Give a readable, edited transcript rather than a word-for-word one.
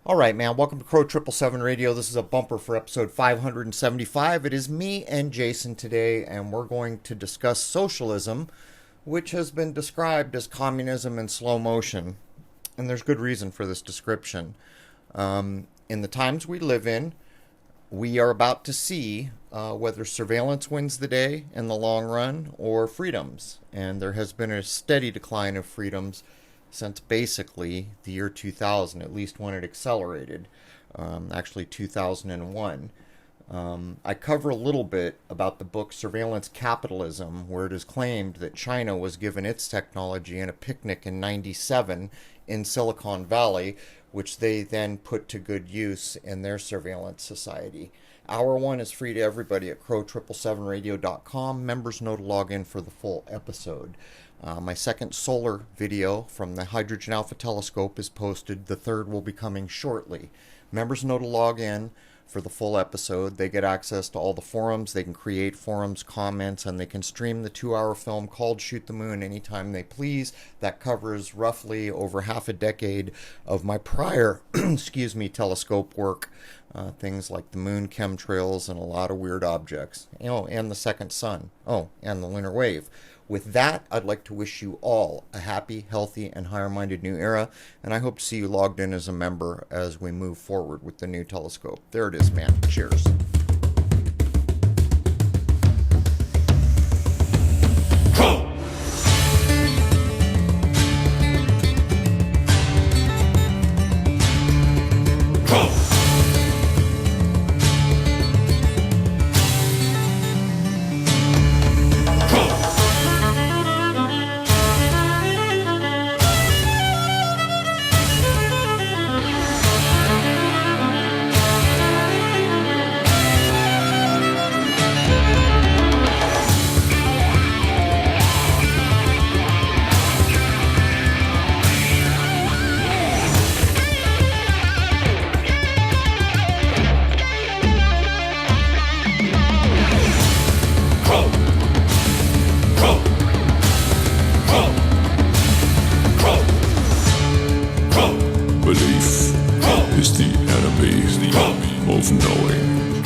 All right, man. Welcome to Crow 777 Radio. This is a bumper for episode 575. It is me and Jason today, and we're going to discuss socialism, which has been described as communism in slow motion. And there's good reason for this description. In the times we live in, we are about to see whether surveillance wins the day in the long run or freedoms. And there has been a steady decline of freedoms since basically the year 2000, at least when it accelerated, actually 2001. I cover a little bit about the book Surveillance Capitalism, where it is claimed that China was given its technology in a picnic in 97 in Silicon Valley, which they then put to good use in their surveillance society. Hour one is free to everybody at crow777radio.com. Members know to log in for the full episode. My second solar video from the Hydrogen Alpha Telescope is posted. The third will be coming shortly. Members know to log in for the full episode. They get access to all the forums. They can create forums, comments, and they can stream the 2-hour film called Shoot the Moon anytime they please. That covers roughly over half a decade of my prior telescope work. Things like the moon, chemtrails, and a lot of weird objects. And the second sun. And the lunar wave. With that, I'd like to wish you all a happy, healthy, and higher-minded new era, and I hope to see you logged in as a member as we move forward with the new telescope. There it is, man. Cheers. Belief is the enemy of knowing.